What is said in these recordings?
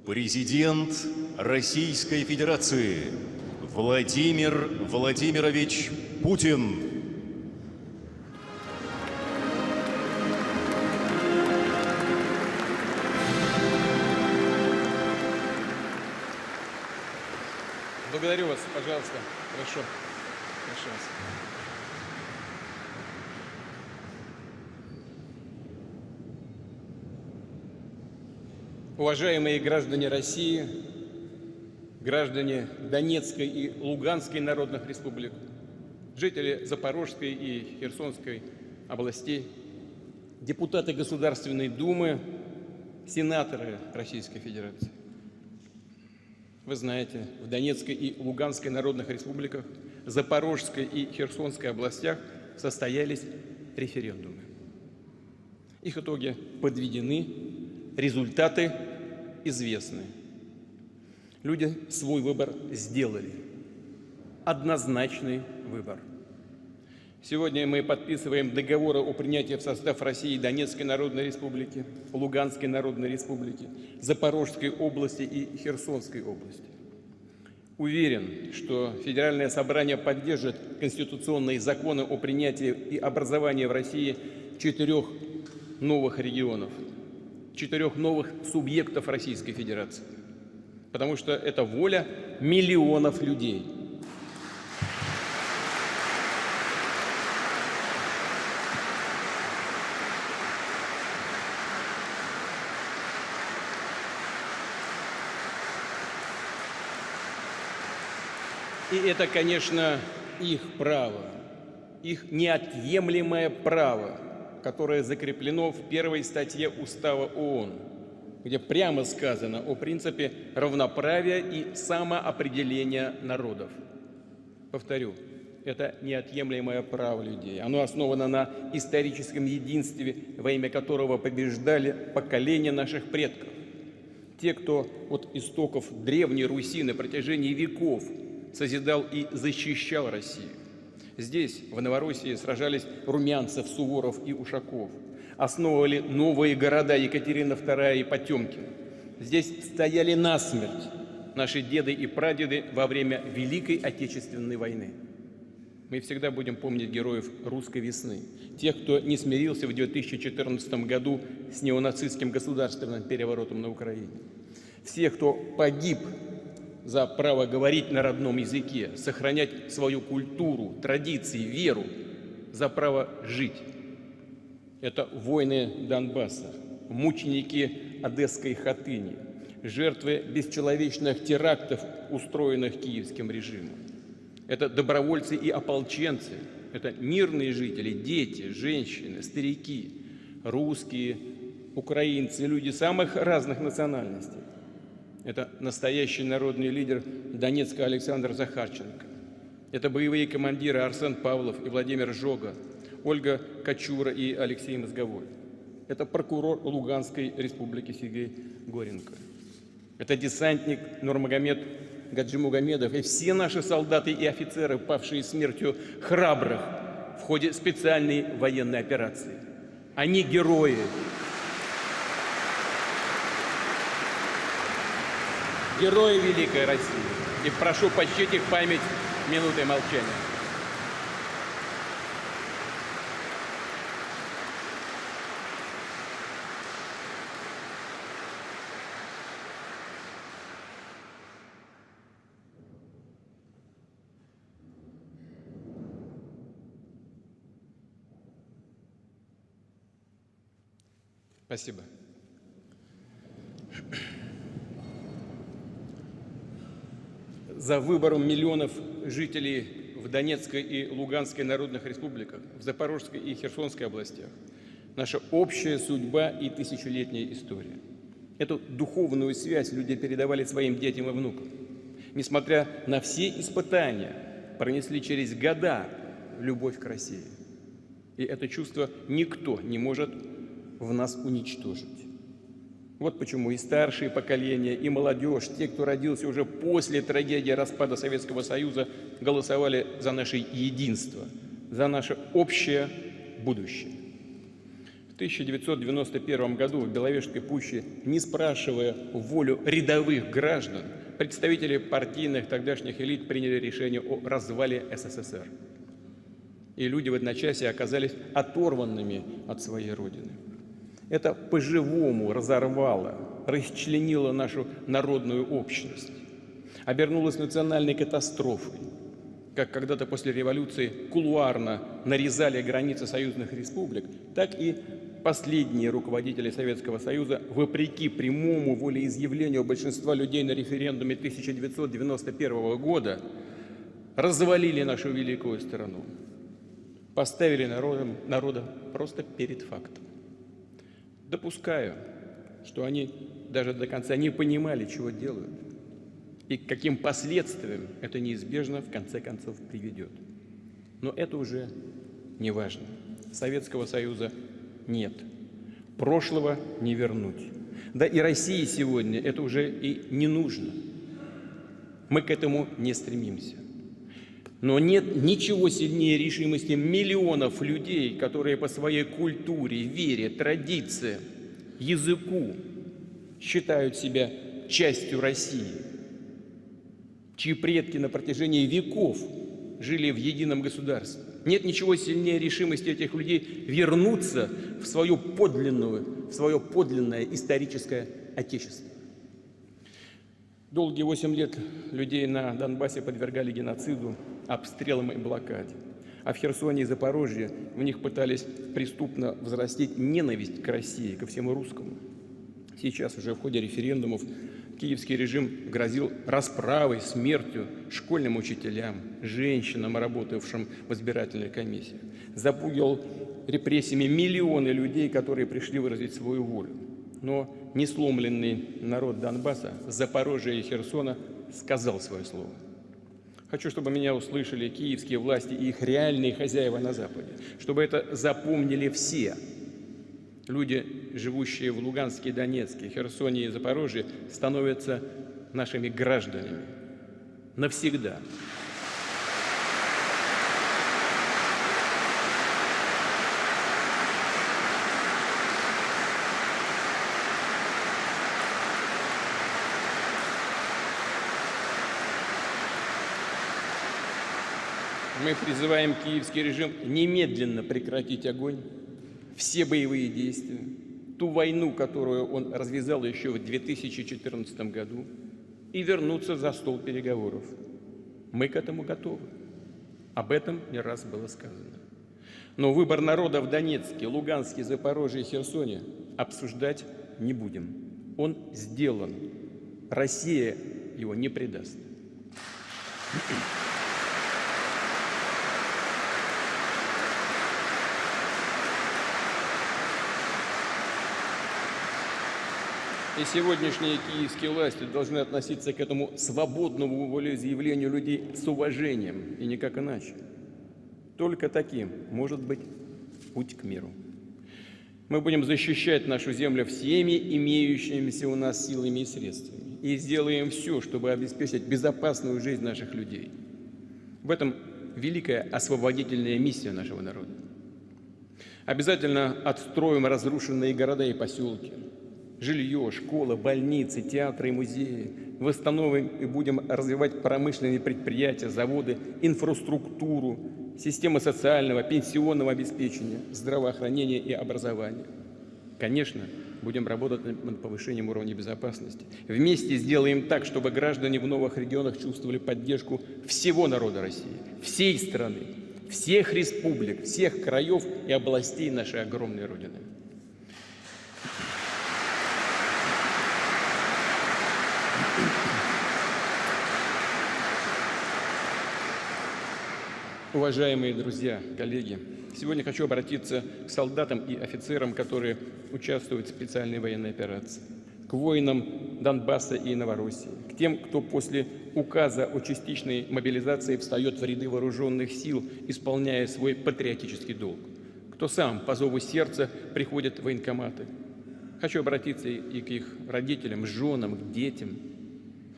Президент Российской Федерации Владимир Владимирович Путин. Благодарю вас, пожалуйста. Прошу. Прошу вас. Уважаемые граждане России, граждане Донецкой и Луганской народных республик, жители Запорожской и Херсонской областей, депутаты Государственной Думы, сенаторы Российской Федерации. Вы знаете, в Донецкой и Луганской народных республиках, Запорожской и Херсонской областях состоялись референдумы. Их итоги подведены, результаты известны. Люди свой выбор сделали. Однозначный выбор. Сегодня мы подписываем договоры о принятии в состав России Донецкой Народной Республики, Луганской Народной Республики, Запорожской области и Херсонской области. Уверен, что Федеральное собрание поддержит конституционные законы о принятии и образовании в России 4 новых регионов, 4 новых субъектов Российской Федерации, потому что это воля миллионов людей. И это, конечно, их право, их неотъемлемое право, которое закреплено в 1 статье Устава ООН, где прямо сказано о принципе равноправия и самоопределения народов. Повторю, это неотъемлемое право людей. Оно основано на историческом единстве, во имя которого побеждали поколения наших предков. Те, кто от истоков Древней Руси на протяжении веков созидал и защищал Россию. Здесь, в Новороссии, сражались Румянцев, Суворов и Ушаков. Основывали новые города Екатерина II и Потемкин. Здесь стояли насмерть наши деды и прадеды во время Великой Отечественной войны. Мы всегда будем помнить героев русской весны, тех, кто не смирился в 2014 году с неонацистским государственным переворотом на Украине. Всех, кто погиб за право говорить на родном языке, сохранять свою культуру, традиции, веру, за право жить. Это воины Донбасса, мученики Одесской Хатыни, жертвы бесчеловечных терактов, устроенных киевским режимом. Это добровольцы и ополченцы, это мирные жители, дети, женщины, старики, русские, украинцы, люди самых разных национальностей. Это настоящий народный лидер Донецка Александр Захарченко. Это боевые командиры Арсен Павлов и Владимир Жога, Ольга Качура и Алексей Мозговой. Это прокурор Луганской республики Сергей Горенко. Это десантник Нурмагомед Гаджимугамедов и все наши солдаты и офицеры, павшие смертью храбрых в ходе специальной военной операции. Они герои. Герои Великой России. И прошу почтить их память минутой молчания. Спасибо. За выбором миллионов жителей в Донецкой и Луганской народных республиках, в Запорожской и Херсонской областях наша общая судьба и тысячелетняя история. Эту духовную связь люди передавали своим детям и внукам. Несмотря на все испытания, пронесли через года любовь к России. И это чувство никто не может в нас уничтожить. Вот почему и старшие поколения, и молодежь, те, кто родился уже после трагедии распада Советского Союза, голосовали за наше единство, за наше общее будущее. В В 1991 году в Беловежской пуще, не спрашивая волю рядовых граждан, представители партийных тогдашних элит приняли решение о развале СССР. И люди в одночасье оказались оторванными от своей родины. Это по-живому разорвало, расчленило нашу народную общность, обернулось национальной катастрофой. Как когда-то после революции кулуарно нарезали границы союзных республик, так и последние руководители Советского Союза, вопреки прямому волеизъявлению большинства людей на референдуме 1991 года, развалили нашу великую страну, поставили народа просто перед фактом. Допускаю, что они даже до конца не понимали, чего делают, и к каким последствиям это неизбежно в конце концов приведет. Но это уже не важно. Советского Союза нет. Прошлого не вернуть. Да и России сегодня это уже и не нужно. Мы к этому не стремимся. Но нет ничего сильнее решимости миллионов людей, которые по своей культуре, вере, традициям, языку считают себя частью России, чьи предки на протяжении веков жили в едином государстве. Нет ничего сильнее решимости этих людей вернуться в свое подлинное историческое отечество. Долгие 8 лет людей на Донбассе подвергали геноциду, обстрелам и блокаде. А в Херсоне и Запорожье в них пытались преступно взрастить ненависть к России, ко всему русскому. Сейчас уже в ходе референдумов киевский режим грозил расправой, смертью школьным учителям, женщинам, работавшим в избирательной комиссии. Запугивал репрессиями миллионы людей, которые пришли выразить свою волю. Но несломленный народ Донбасса, Запорожья и Херсона сказал свое слово. Хочу, чтобы меня услышали киевские власти и их реальные хозяева на Западе, чтобы это запомнили все. Люди, живущие в Луганске, Донецке, Херсоне и Запорожье, становятся нашими гражданами навсегда. Мы призываем киевский режим немедленно прекратить огонь, все боевые действия, ту войну, которую он развязал еще в 2014 году, и вернуться за стол переговоров. Мы к этому готовы. Об этом не раз было сказано. Но выбор народа в Донецке, Луганске, Запорожье и Херсоне обсуждать не будем. Он сделан. Россия его не предаст. И сегодняшние киевские власти должны относиться к этому свободному волеизъявлению людей с уважением, и никак иначе. Только таким может быть путь к миру. Мы будем защищать нашу землю всеми имеющимися у нас силами и средствами. И сделаем все, чтобы обеспечить безопасную жизнь наших людей. В этом великая освободительная миссия нашего народа. Обязательно отстроим разрушенные города и поселки. Жилье, школы, больницы, театры и музеи. Восстановим и будем развивать промышленные предприятия, заводы, инфраструктуру, системы социального, пенсионного обеспечения, здравоохранения и образования. Конечно, будем работать над повышением уровня безопасности. Вместе сделаем так, чтобы граждане в новых регионах чувствовали поддержку всего народа России, всей страны, всех республик, всех краев и областей нашей огромной Родины. Уважаемые друзья, коллеги, сегодня хочу обратиться к солдатам и офицерам, которые участвуют в специальной военной операции, к воинам Донбасса и Новороссии, к тем, кто после указа о частичной мобилизации встает в ряды вооруженных сил, исполняя свой патриотический долг, кто сам по зову сердца приходит в военкоматы. Хочу обратиться и к их родителям, женам, к детям,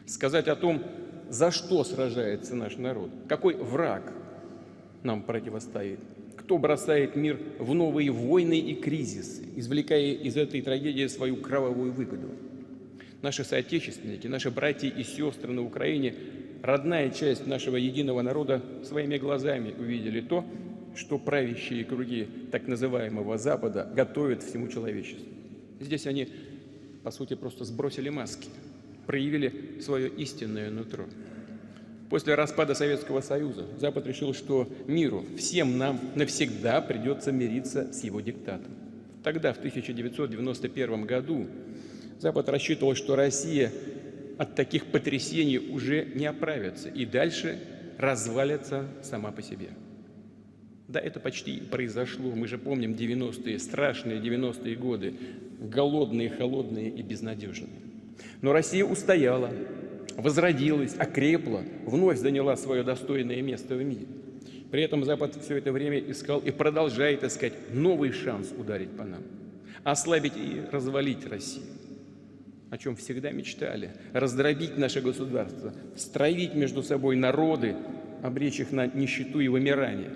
сказать о том, за что сражается наш народ, какой враг нам противостоит, Кто бросает мир в новые войны и кризисы, извлекая из этой трагедии свою кровавую выгоду? Наши соотечественники, наши братья и сестры на Украине, родная часть нашего единого народа, своими глазами увидели то, что правящие круги так называемого Запада готовят всему человечеству. Здесь они, по сути, просто сбросили маски, проявили свое истинное нутро. После распада Советского Союза Запад решил, что миру, всем нам навсегда придется мириться с его диктатом. Тогда, в 1991 году, Запад рассчитывал, что Россия от таких потрясений уже не оправится и дальше развалится сама по себе. Да, это почти произошло. Мы же помним 90-е, страшные 90-е годы, голодные, холодные и безнадежные. Но Россия устояла, возродилась, окрепла, вновь заняла свое достойное место в мире. При этом Запад все это время искал и продолжает искать новый шанс ударить по нам, ослабить и развалить Россию, о чем всегда мечтали, раздробить наше государство, стравить между собой народы, обречь их на нищету и вымирание.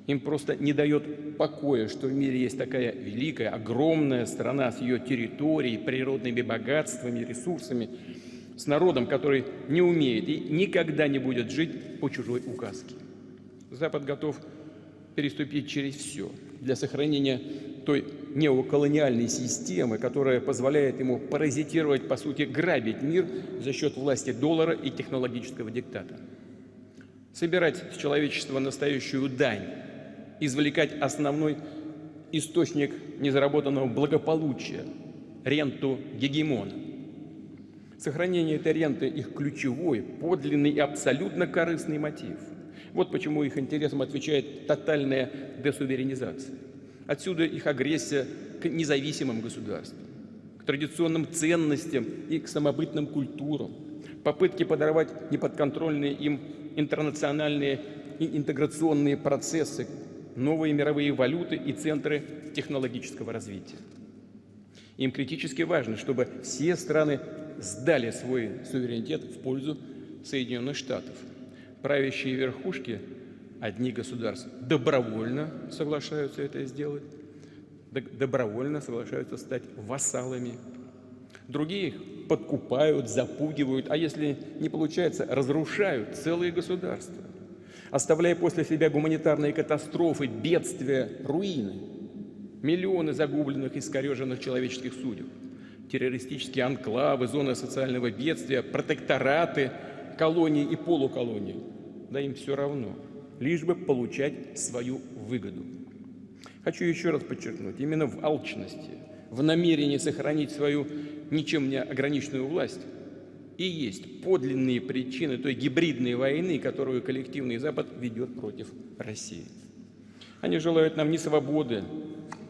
Им просто не дает покоя, что в мире есть такая великая, огромная страна с ее территорией, природными богатствами, ресурсами, с народом, который не умеет и никогда не будет жить по чужой указке. Запад готов переступить через все для сохранения той неоколониальной системы, которая позволяет ему паразитировать, по сути, грабить мир за счет власти доллара и технологического диктата. Собирать с человечества настоящую дань, извлекать основной источник незаработанного благополучия – ренту гегемона. Сохранение этой ренты – их ключевой, подлинный и абсолютно корыстный мотив. Вот почему их интересам отвечает тотальная десуверенизация. Отсюда их агрессия к независимым государствам, к традиционным ценностям и к самобытным культурам, попытки подорвать неподконтрольные им интернациональные и интеграционные процессы, новые мировые валюты и центры технологического развития. Им критически важно, чтобы все страны сдали свой суверенитет в пользу Соединенных Штатов. Правящие верхушки одни государства добровольно соглашаются это сделать, добровольно соглашаются стать вассалами. Другие их подкупают, запугивают, а если не получается, разрушают целые государства, оставляя после себя гуманитарные катастрофы, бедствия, руины, миллионы загубленных и искореженных человеческих судеб, террористические анклавы, зоны социального бедствия, протектораты, колонии и полуколонии. Да им все равно, лишь бы получать свою выгоду. Хочу еще раз подчеркнуть, именно в алчности, в намерении сохранить свою ничем не ограниченную власть и есть подлинные причины той гибридной войны, которую коллективный Запад ведет против России. Они желают нам не свободы,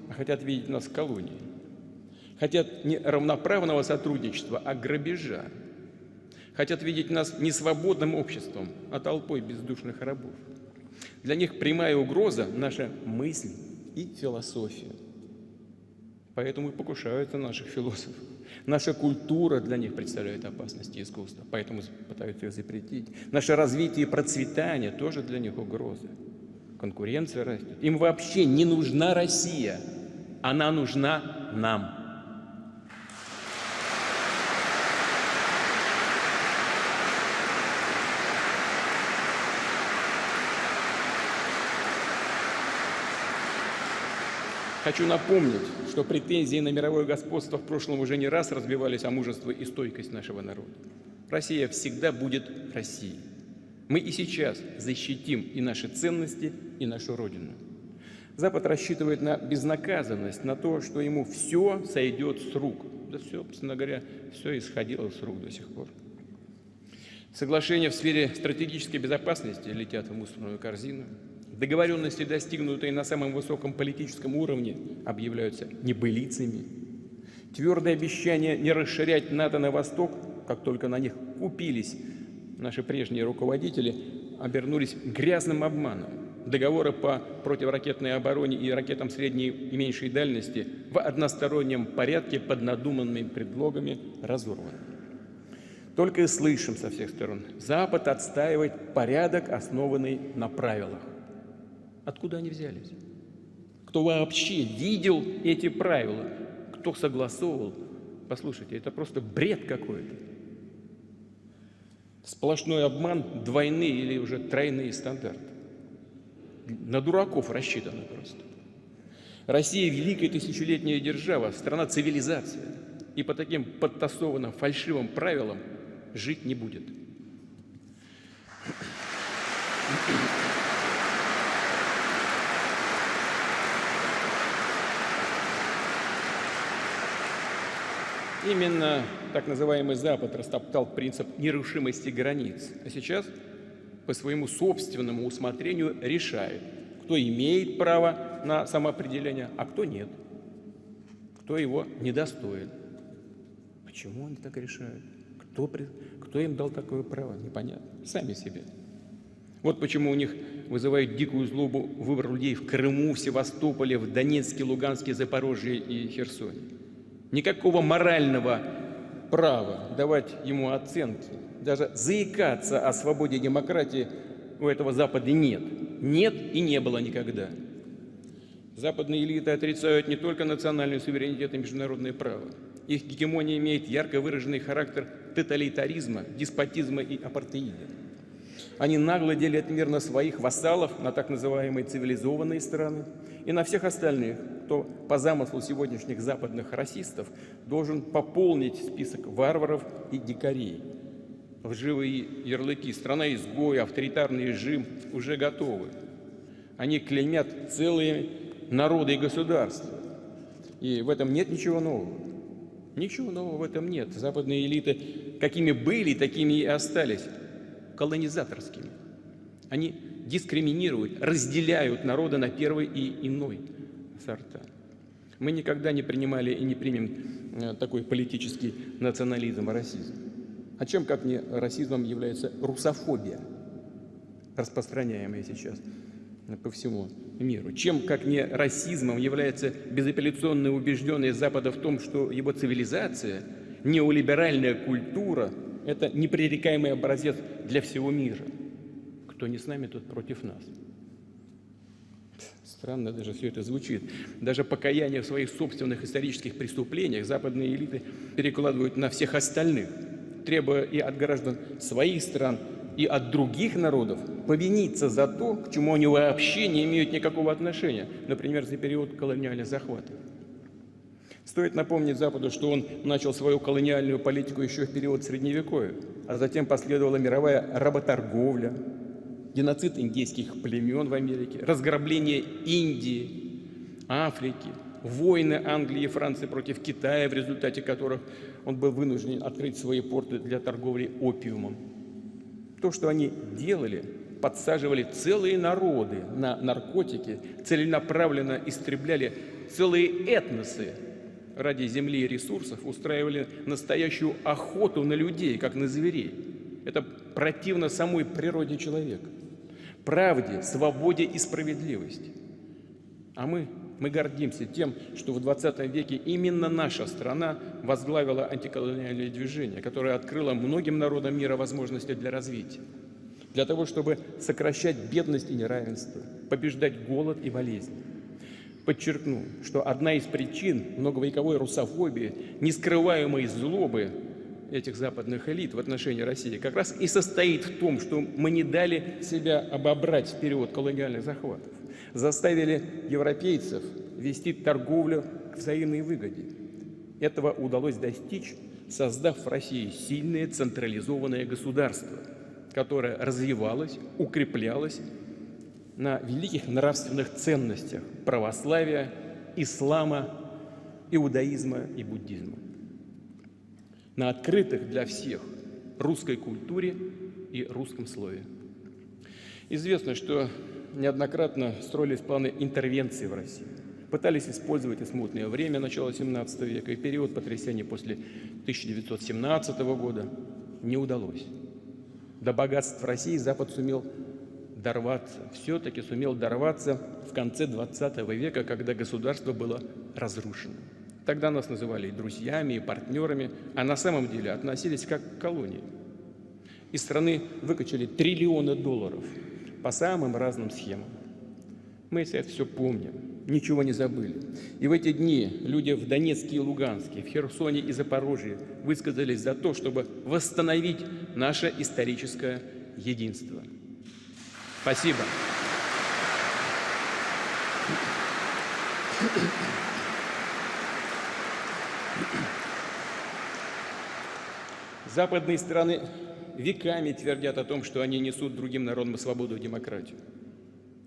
а хотят видеть нас колонией. Хотят не равноправного сотрудничества, а грабежа. Хотят видеть нас не свободным обществом, а толпой бездушных рабов. Для них прямая угроза – наша мысль и философия. Поэтому и покушаются на наших философов. Наша культура для них представляет опасность и искусство, поэтому пытаются ее запретить. Наше развитие и процветание тоже для них угроза. Конкуренция растет. Им вообще не нужна Россия, она нужна нам. Хочу напомнить, что претензии на мировое господство в прошлом уже не раз разбивались о мужество и стойкость нашего народа. Россия всегда будет Россией. Мы и сейчас защитим и наши ценности, и нашу Родину. Запад рассчитывает на безнаказанность, на то, что ему все сойдет с рук. Да все, собственно говоря, все исходило с рук до сих пор. Соглашения в сфере стратегической безопасности летят в мусорную корзину. Договоренности, достигнутые на самом высоком политическом уровне, объявляются небылицами. Твердое обещание не расширять НАТО на восток, как только на них купились наши прежние руководители, обернулись грязным обманом. Договоры по противоракетной обороне и ракетам средней и меньшей дальности в одностороннем порядке под надуманными предлогами разорваны. Только и слышим со всех сторон: Запад отстаивает порядок, основанный на правилах. Откуда они взялись? Кто вообще видел эти правила? Кто согласовывал? Послушайте, это просто бред какой-то. Сплошной обман, двойные или уже тройные стандарты. На дураков рассчитано просто. Россия – великая тысячелетняя держава, страна-цивилизация. И по таким подтасованным, фальшивым правилам жить не будет. Именно так называемый Запад растоптал принцип нерушимости границ, а сейчас по своему собственному усмотрению решает, кто имеет право на самоопределение, а кто нет, кто его недостоин. Почему они так решают? Кто им дал такое право? Непонятно. Сами себе. Вот почему у них вызывает дикую злобу выбор людей в Крыму, в Севастополе, в Донецке, Луганске, Запорожье и Херсоне. Никакого морального права давать ему оценки, даже заикаться о свободе и демократии у этого Запада нет. Нет и не было никогда. Западные элиты отрицают не только национальный суверенитет и международное право. Их гегемония имеет ярко выраженный характер тоталитаризма, деспотизма и апартеида. Они нагло делят мир на своих вассалов, на так называемые цивилизованные страны, и на всех остальных, кто по замыслу сегодняшних западных расистов должен пополнить список варваров и дикарей. Лживые ярлыки «страна-изгой», «авторитарный режим» уже готовы. Они клеймят целые народы и государства. И в этом нет ничего нового. Ничего нового в этом нет. Западные элиты какими были, такими и остались. Колонизаторскими. Они дискриминируют, разделяют народы на первый и иной сорта. Мы никогда не принимали и не примем такой политический национализм и расизм. А чем, как не расизмом, является русофобия, распространяемая сейчас по всему миру? Чем, как не расизмом, является безапелляционная убежденность Запада в том, что его цивилизация, неолиберальная культура – это непререкаемый образец для всего мира. Кто не с нами, тот против нас. Странно даже все это звучит. Даже покаяние в своих собственных исторических преступлениях западные элиты перекладывают на всех остальных, требуя и от граждан своих стран, и от других народов повиниться за то, к чему они вообще не имеют никакого отношения, например, за период колониальных захватов. Стоит напомнить Западу, что он начал свою колониальную политику еще в период Средневековья, а затем последовала мировая работорговля, геноцид индейских племен в Америке, разграбление Индии, Африки, войны Англии и Франции против Китая, в результате которых он был вынужден открыть свои порты для торговли опиумом. То, что они делали, подсаживали целые народы на наркотики, целенаправленно истребляли целые этносы ради земли и ресурсов, устраивали настоящую охоту на людей, как на зверей. Это противно самой природе человека, правде, свободе и справедливости. А мы гордимся тем, что в 20 веке именно наша страна возглавила антиколониальное движение, которое открыло многим народам мира возможности для развития, для того, чтобы сокращать бедность и неравенство, побеждать голод и болезни. Подчеркну, что одна из причин многовековой русофобии, нескрываемой злобы этих западных элит в отношении России как раз и состоит в том, что мы не дали себя обобрать в период колониальных захватов, заставили европейцев вести торговлю к взаимной выгоде. Этого удалось достичь, создав в России сильное централизованное государство, которое развивалось, укреплялось на великих нравственных ценностях православия, ислама, иудаизма и буддизма, на открытых для всех русской культуре и русском слове. Известно, что неоднократно строились планы интервенции в России. Пытались использовать и смутное время начала XVII века, и период потрясений после 1917 года. Не удалось. До богатств России Запад все-таки сумел дорваться в конце XX века, когда государство было разрушено. Тогда нас называли и друзьями, и партнерами, а на самом деле относились как к колонии. Из страны выкачали $триллионы по самым разным схемам. Мы это все помним, ничего не забыли. И в эти дни люди в Донецке и Луганске, в Херсоне и Запорожье высказались за то, чтобы восстановить наше историческое единство. Спасибо. Западные страны веками твердят о том, что они несут другим народам свободу и демократию.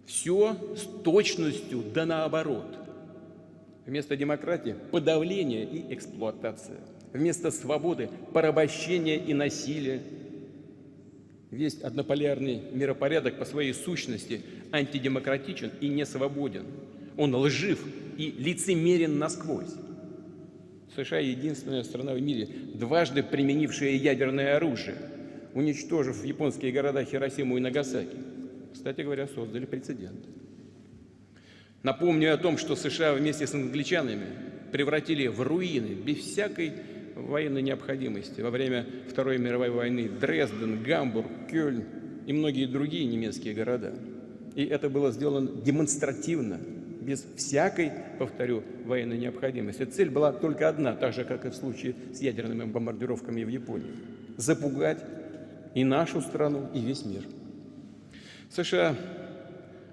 Все с точностью да наоборот. Вместо демократии – подавление и эксплуатация. Вместо свободы – порабощение и насилие. Весь однополярный миропорядок по своей сущности антидемократичен и несвободен. Он лжив и лицемерен насквозь. США – единственная страна в мире, дважды применившая ядерное оружие, уничтожив японские города Хиросиму и Нагасаки. Кстати говоря, создали прецедент. Напомню о том, что США вместе с англичанами превратили в руины без всякой военной необходимости во время Второй мировой войны Дрезден, Гамбург, Кёльн и многие другие немецкие города. И это было сделано демонстративно, без всякой, повторю, военной необходимости. Цель была только одна, так же, как и в случае с ядерными бомбардировками в Японии – запугать и нашу страну, и весь мир. США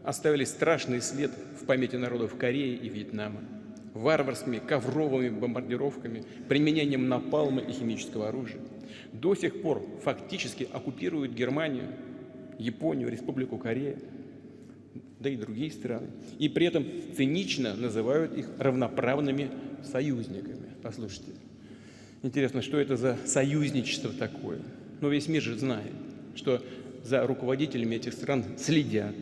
оставили страшный след в памяти народов Кореи и Вьетнама варварскими ковровыми бомбардировками, применением напалма и химического оружия. До сих пор фактически оккупируют Германию, Японию, Республику Корея, да и другие страны. И при этом цинично называют их равноправными союзниками. Послушайте, интересно, что это за союзничество такое? Но весь мир же знает, что за руководителями этих стран следят.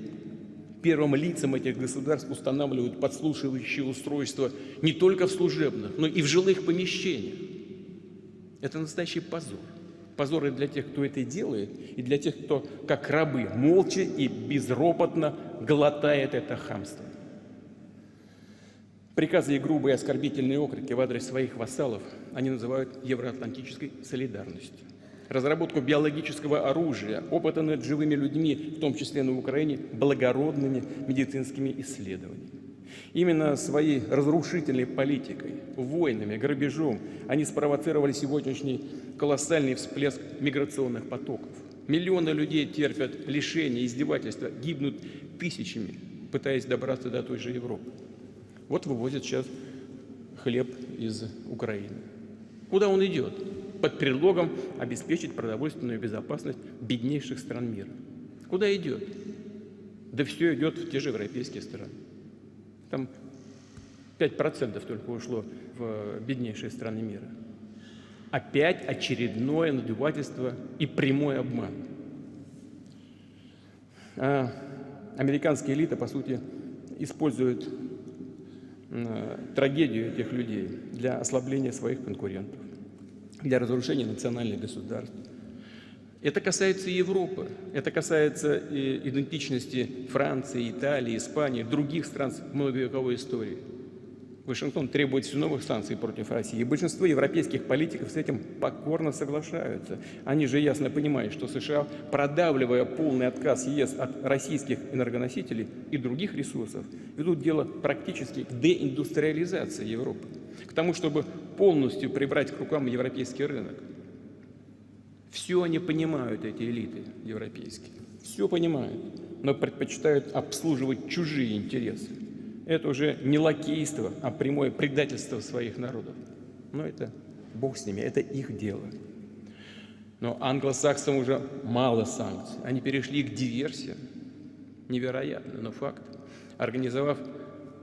Первым лицам этих государств устанавливают подслушивающие устройства не только в служебных, но и в жилых помещениях. Это настоящий позор. Позор и для тех, кто это делает, и для тех, кто, как рабы, молча и безропотно глотает это хамство. Приказы и грубые оскорбительные окрики в адрес своих вассалов они называют евроатлантической солидарностью. Разработку биологического оружия, опыты над живыми людьми, в том числе на Украине, благородными медицинскими исследованиями. Именно своей разрушительной политикой, войнами, грабежом они спровоцировали сегодняшний колоссальный всплеск миграционных потоков. Миллионы людей терпят лишения, издевательства, гибнут тысячами, пытаясь добраться до той же Европы. Вот вывозят сейчас хлеб из Украины. Куда он идет? Под предлогом обеспечить продовольственную безопасность беднейших стран мира. Куда идет? Да все идет в те же европейские страны. Там 5% только ушло в беднейшие страны мира. Опять очередное надувательство и прямой обман. Американская элита, по сути, использует трагедию этих людей для ослабления своих конкурентов, для разрушения национальных государств. Это касается и Европы, это касается и идентичности Франции, Италии, Испании, других стран с многовековой историей. Вашингтон требует все новых санкций против России, и большинство европейских политиков с этим покорно соглашаются. Они же ясно понимают, что США, продавливая полный отказ ЕС от российских энергоносителей и других ресурсов, ведут дело практически к деиндустриализации Европы, к тому, чтобы полностью прибрать к рукам европейский рынок. Все они понимают, эти элиты европейские, все понимают, но предпочитают обслуживать чужие интересы. Это уже не лакейство, а прямое предательство своих народов. Но это Бог с ними, это их дело. Но англосаксам уже мало санкций. Они перешли к диверсиям. Невероятно, но факт. Организовав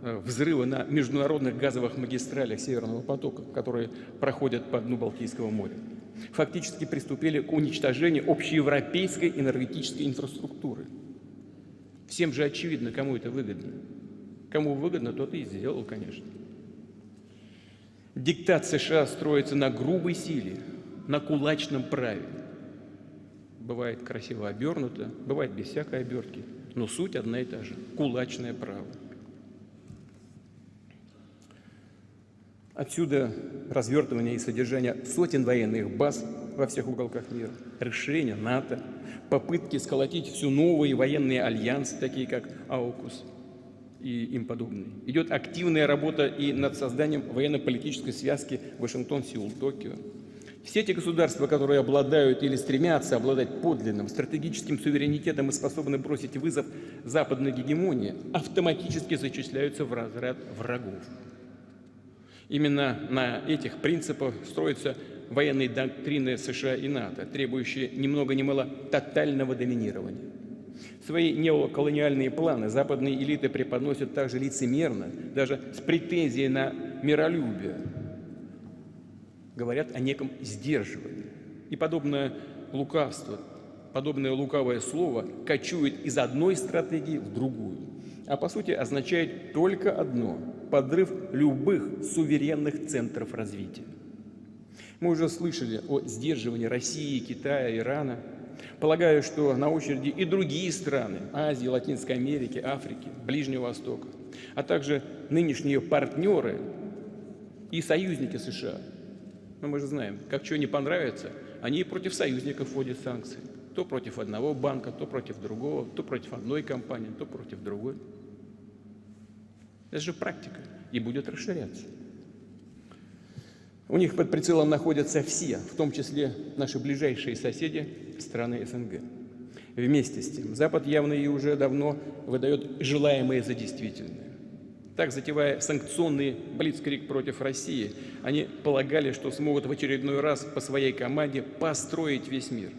взрывы на международных газовых магистралях Северного потока, которые проходят по дну Балтийского моря, фактически приступили к уничтожению общеевропейской энергетической инфраструктуры. Всем же очевидно, кому это выгодно. Кому выгодно, тот и сделал, конечно. Диктат США строится на грубой силе, на кулачном праве. Бывает красиво обернуто, бывает без всякой обертки, но суть одна и та же – кулачное право. Отсюда развертывание и содержание сотен военных баз во всех уголках мира, решения НАТО, попытки сколотить все новые военные альянсы, такие как АУКУС. и им подобные. Идет активная работа и над созданием военно-политической связки Вашингтон-Сеул-Токио. Все эти государства, которые обладают или стремятся обладать подлинным стратегическим суверенитетом и способны бросить вызов западной гегемонии, автоматически зачисляются в разряд врагов. Именно на этих принципах строятся военные доктрины США и НАТО, требующие ни много ни мало тотального доминирования. Свои неоколониальные планы западные элиты преподносят также лицемерно, даже с претензией на миролюбие. Говорят о неком сдерживании. И подобное лукавство, подобное лукавое слово кочует из одной стратегии в другую, а по сути означает только одно – подрыв любых суверенных центров развития. Мы уже слышали о сдерживании России, Китая, Ирана. Полагаю, что на очереди и другие страны Азии, Латинской Америки, Африки, Ближнего Востока, а также нынешние партнеры и союзники США. Но мы же знаем, как чего не понравится, они и против союзников вводят санкции. То против одного банка, то против другого, то против одной компании, то против другой. Это же практика и будет расширяться. У них под прицелом находятся все, в том числе наши ближайшие соседи, страны СНГ. Вместе с тем, Запад явно и уже давно выдает желаемое за действительное. Так, затевая санкционный блицкриг против России, они полагали, что смогут в очередной раз по своей команде построить весь мир.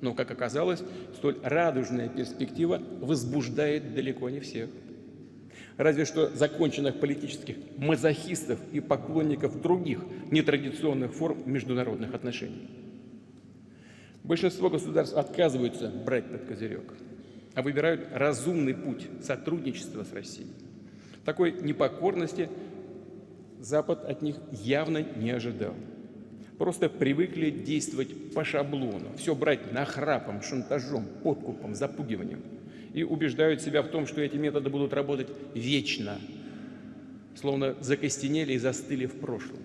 Но, как оказалось, столь радужная перспектива возбуждает далеко не всех. Разве что законченных политических мазохистов и поклонников других нетрадиционных форм международных отношений. Большинство государств отказываются брать под козырек, а выбирают разумный путь сотрудничества с Россией. Такой непокорности Запад от них явно не ожидал. Просто привыкли действовать по шаблону, все брать нахрапом, шантажом, подкупом, запугиванием. И убеждают себя в том, что эти методы будут работать вечно, словно закостенели и застыли в прошлом.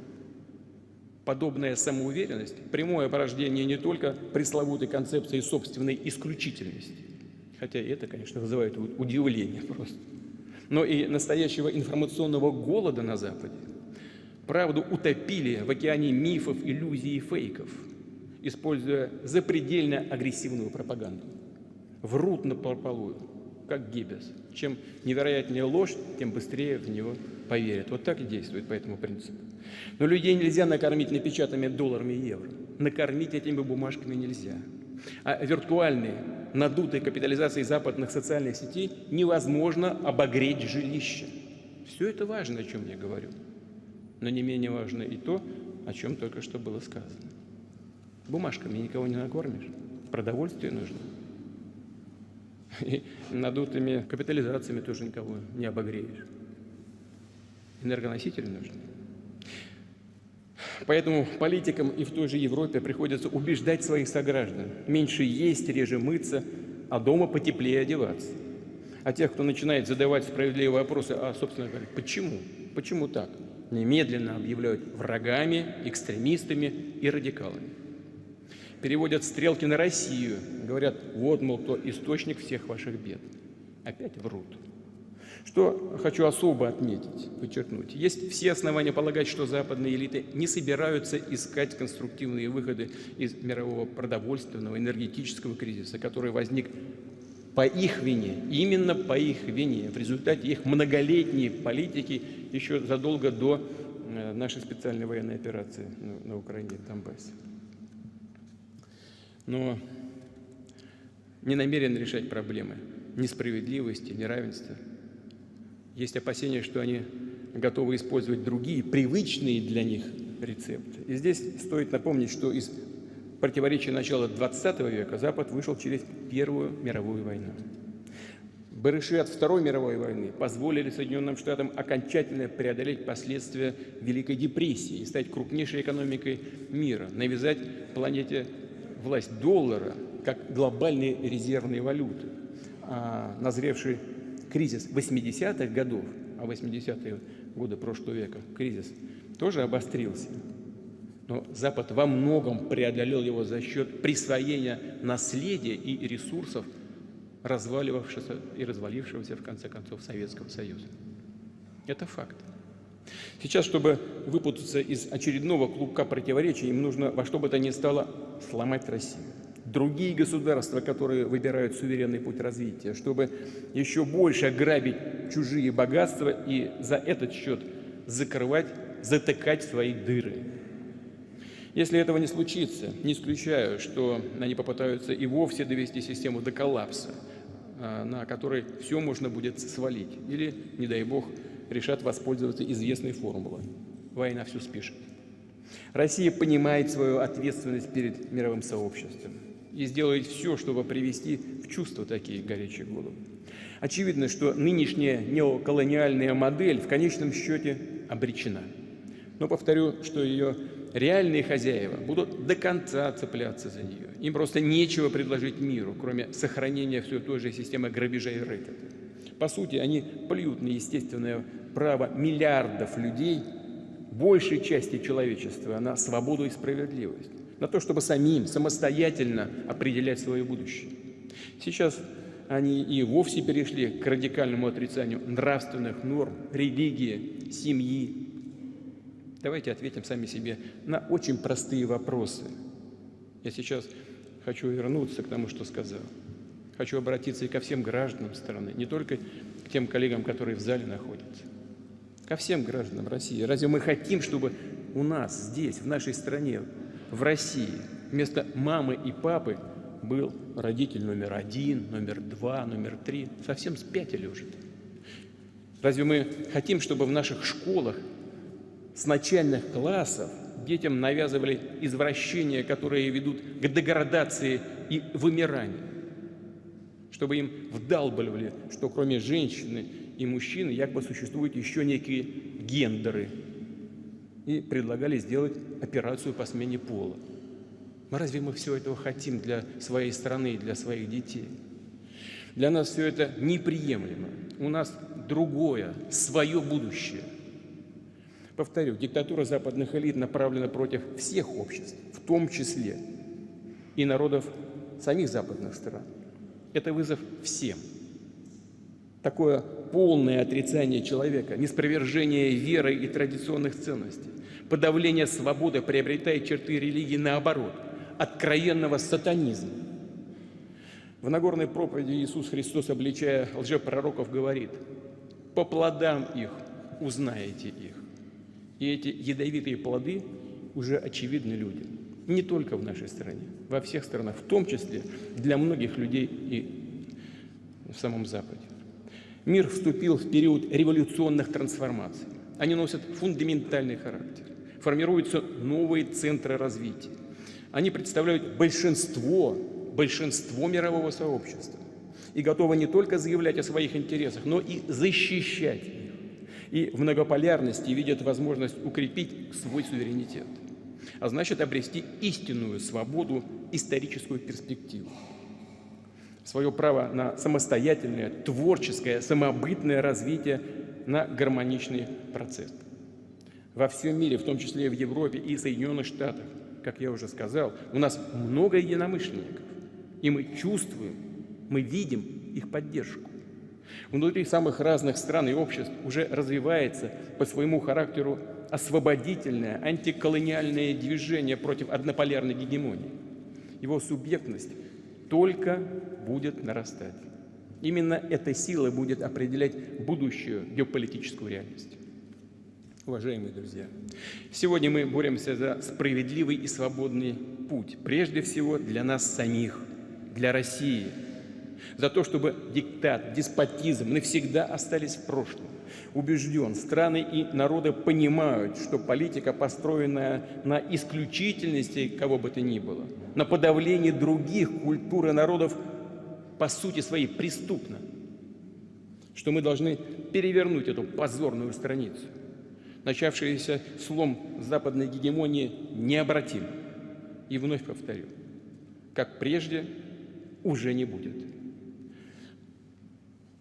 Подобная самоуверенность – прямое порождение не только пресловутой концепции собственной исключительности, хотя и это, конечно, вызывает удивление просто, но и настоящего информационного голода на Западе. Правду утопили в океане мифов, иллюзий и фейков, используя запредельно агрессивную пропаганду. Врут напропалую, как Геббельс. Чем невероятнее ложь, тем быстрее в него поверят. Вот так и действует по этому принципу. Но людей нельзя накормить напечатанными долларами и евро. Накормить этими бумажками нельзя. А виртуальные, надутые капитализацией западных социальных сетей невозможно обогреть жилище. Все это важно, о чем я говорю. Но не менее важно и то, о чем только что было сказано. Бумажками никого не накормишь. Продовольствие нужно. И надутыми капитализациями тоже никого не обогреешь. Энергоносители нужны. Поэтому политикам и в той же Европе приходится убеждать своих сограждан меньше есть, реже мыться, а дома потеплее одеваться. А тех, кто начинает задавать справедливые вопросы, собственно говоря, почему? Почему так? Немедленно объявляют врагами, экстремистами и радикалами. Переводят стрелки на Россию, говорят, вот, мол, кто источник всех ваших бед. Опять врут. Что хочу особо отметить, подчеркнуть. Есть все основания полагать, что западные элиты не собираются искать конструктивные выходы из мирового продовольственного, энергетического кризиса, который возник по их вине, именно по их вине, в результате их многолетней политики еще задолго до нашей специальной военной операции на Украине, в Донбассе. Но не намерен решать проблемы несправедливости, неравенства. Есть опасения, что они готовы использовать другие, привычные для них рецепты. И здесь стоит напомнить, что из противоречия начала XX века Запад вышел через Первую мировую войну. Барыши от Второй мировой войны позволили Соединенным Штатам окончательно преодолеть последствия Великой депрессии и стать крупнейшей экономикой мира, навязать планете власть доллара как глобальной резервной валюты. А назревший кризис 80-х годов, а 80-е годы прошлого века кризис тоже обострился. Но Запад во многом преодолел его за счет присвоения наследия и ресурсов разваливавшегося и развалившегося, в конце концов, Советского Союза. Это факт. Сейчас, чтобы выпутаться из очередного клубка противоречий, им нужно во что бы то ни стало сломать Россию. Другие государства, которые выбирают суверенный путь развития, чтобы еще больше грабить чужие богатства и за этот счет закрывать, затыкать свои дыры. Если этого не случится, не исключаю, что они попытаются и вовсе довести систему до коллапса, на который все можно будет свалить. Или, не дай бог, решат воспользоваться известной формулой. Война все спишет. Россия понимает свою ответственность перед мировым сообществом и сделает все, чтобы привести в чувство такие горячие головы. Очевидно, что нынешняя неоколониальная модель в конечном счете обречена. Но повторю, что ее реальные хозяева будут до конца цепляться за нее. Им просто нечего предложить миру, кроме сохранения все той же системы грабежа и рэкета. По сути, они плюют на естественное право миллиардов людей, большей части человечества, на свободу и справедливость, на то, чтобы самим, самостоятельно определять свое будущее. Сейчас они и вовсе перешли к радикальному отрицанию нравственных норм, религии, семьи. Давайте ответим сами себе на очень простые вопросы. Я сейчас хочу вернуться к тому, что сказал. Хочу обратиться и ко всем гражданам страны, не только к тем коллегам, которые в зале находятся, ко всем гражданам России. Разве мы хотим, чтобы у нас здесь, в нашей стране, в России, вместо мамы и папы был родитель номер 1, номер 2, номер 3? Совсем спятили уже. Разве мы хотим, чтобы в наших школах с начальных классов детям навязывали извращения, которые ведут к деградации и вымиранию? Чтобы им вдалбливали, что кроме женщины и мужчины якобы существуют еще некие гендеры, и предлагали сделать операцию по смене пола. Но разве мы все этого хотим для своей страны и для своих детей? Для нас все это неприемлемо. У нас другое, свое будущее. Повторю, диктатура западных элит направлена против всех обществ, в том числе и народов самих западных стран. Это вызов всем. Такое полное отрицание человека, ниспровержение веры и традиционных ценностей, подавление свободы приобретает черты религии наоборот, откровенного сатанизма. В Нагорной проповеди Иисус Христос, обличая лжепророков, говорит: «По плодам их узнаете их». И эти ядовитые плоды уже очевидны людям. Не только в нашей стране, во всех странах, в том числе для многих людей и в самом Западе. Мир вступил в период революционных трансформаций. Они носят фундаментальный характер. Формируются новые центры развития. Они представляют большинство мирового сообщества и готовы не только заявлять о своих интересах, но и защищать их. И в многополярности видят возможность укрепить свой суверенитет, а значит обрести истинную свободу, историческую перспективу. Свое право на самостоятельное, творческое, самобытное развитие, на гармоничный процесс. Во всем мире, в том числе и в Европе и Соединенных Штатах, как я уже сказал, у нас много единомышленников, и мы чувствуем, мы видим их поддержку. Внутри самых разных стран и обществ уже развивается по своему характеру освободительное, антиколониальное движение против однополярной гегемонии. Его субъектность только будет нарастать. Именно эта сила будет определять будущую геополитическую реальность. Уважаемые друзья, сегодня мы боремся за справедливый и свободный путь, прежде всего для нас самих, для России, за то, чтобы диктат, деспотизм навсегда остались в прошлом. Убежден, страны и народы понимают, что политика, построенная на исключительности кого бы то ни было, на подавлении других культур и народов, по сути своей преступна, что мы должны перевернуть эту позорную страницу. Начавшийся слом западной гегемонии необратим. И вновь повторю, как прежде уже не будет.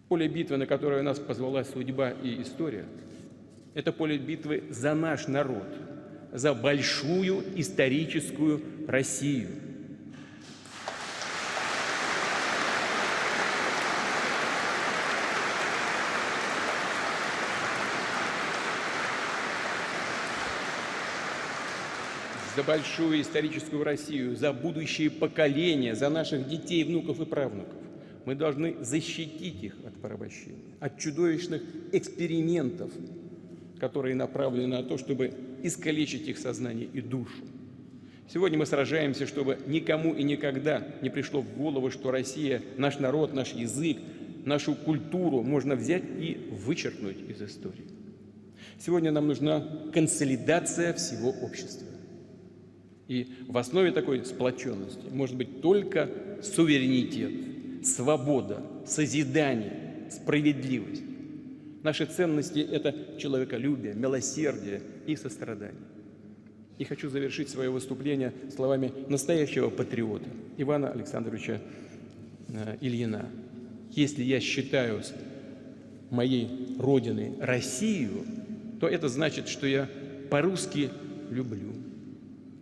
Поле битвы, на которое нас позвала судьба и история, это поле битвы за наш народ, за большую историческую Россию. за большую историческую Россию, за будущие поколения, за наших детей, внуков и правнуков. Мы должны защитить их от порабощения, от чудовищных экспериментов, которые направлены на то, чтобы искалечить их сознание и душу. Сегодня мы сражаемся, чтобы никому и никогда не пришло в голову, что Россия, наш народ, наш язык, нашу культуру можно взять и вычеркнуть из истории. Сегодня нам нужна консолидация всего общества. И в основе такой сплоченности может быть только суверенитет, свобода, созидание, справедливость. Наши ценности – это человеколюбие, милосердие и сострадание. И хочу завершить свое выступление словами настоящего патриота Ивана Александровича Ильина. Если я считаю моей родиной Россию, то это значит, что я по-русски люблю,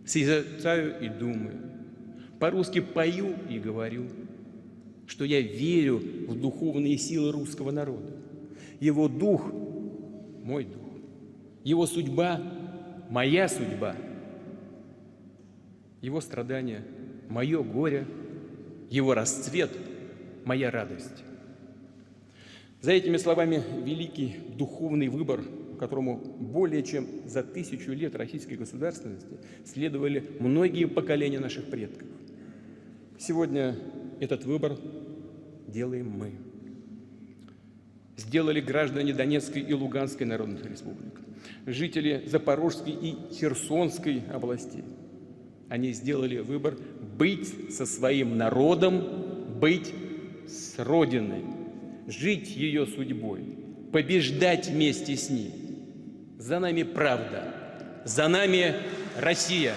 созерцаю и думаю, по-русски пою и говорю, что я верю в духовные силы русского народа. Его дух – мой дух, его судьба – моя судьба, его страдания – мое горе, его расцвет – моя радость. За этими словами великий духовный выбор, которому более чем за 1000 лет российской государственности следовали многие поколения наших предков. Сегодня этот выбор делаем мы. Сделали граждане Донецкой и Луганской народных республик, жители Запорожской и Херсонской областей. Они сделали выбор быть со своим народом, быть с Родиной, жить ее судьбой, побеждать вместе с ней. За нами правда, за нами Россия.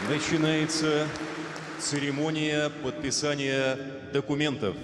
Начинается церемония подписания документов.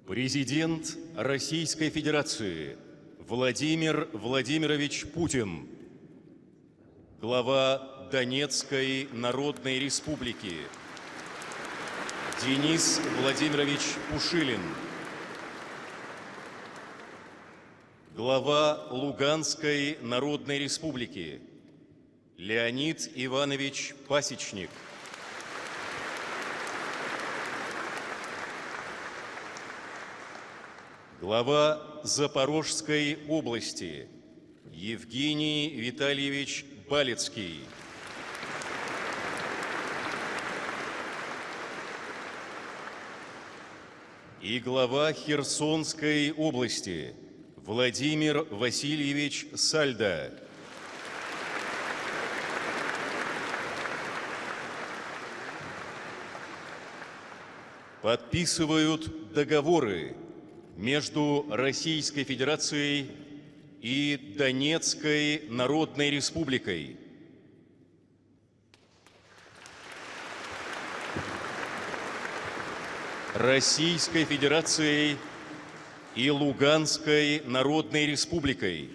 Президент Российской Федерации Владимир Владимирович Путин, глава Донецкой Народной Республики Денис Владимирович Пушилин, глава Луганской Народной Республики Леонид Иванович Пасечник, глава Запорожской области Евгений Витальевич Балецкий, и глава Херсонской области Владимир Васильевич Сальда. Подписывают договоры между Российской Федерацией и Донецкой Народной Республикой. Российской Федерацией и Луганской Народной Республикой.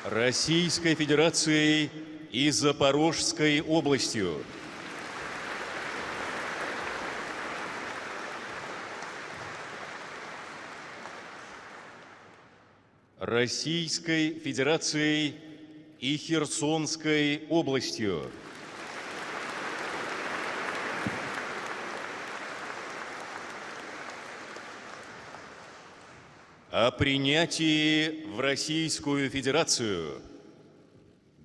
Российской Федерацией и Запорожской областью. Российской Федерацией и Херсонской областью. о принятии в Российскую Федерацию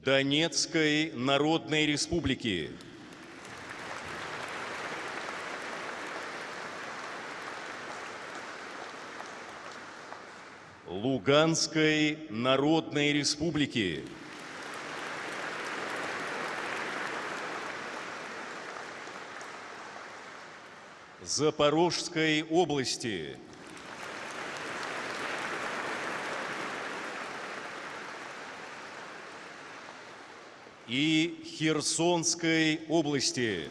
Донецкой Народной Республики, Луганской Народной Республики, Запорожской области, и Херсонской области.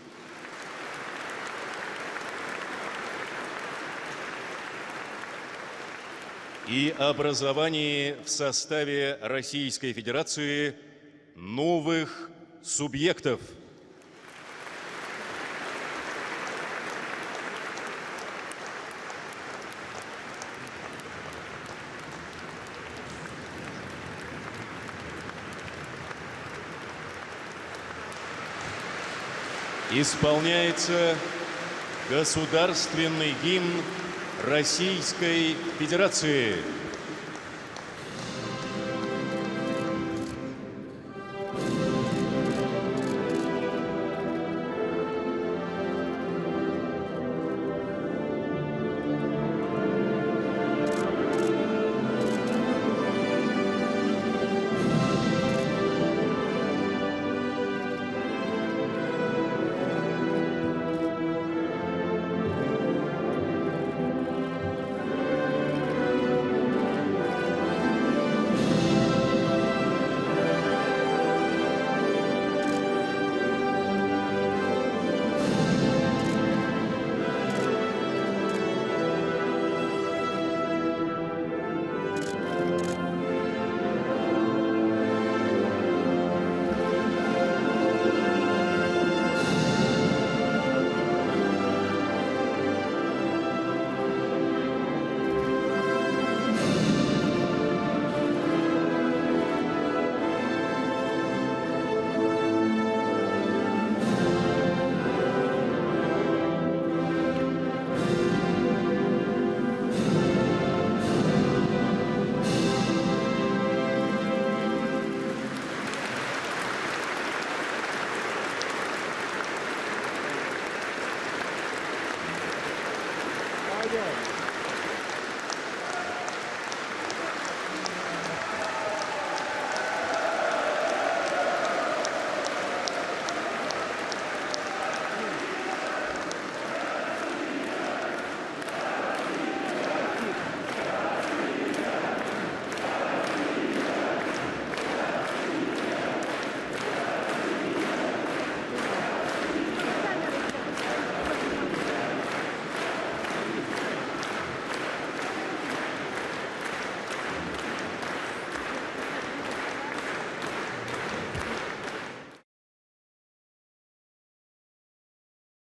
И образовании в составе Российской Федерации новых субъектов. Исполняется государственный гимн Российской Федерации. Понятно.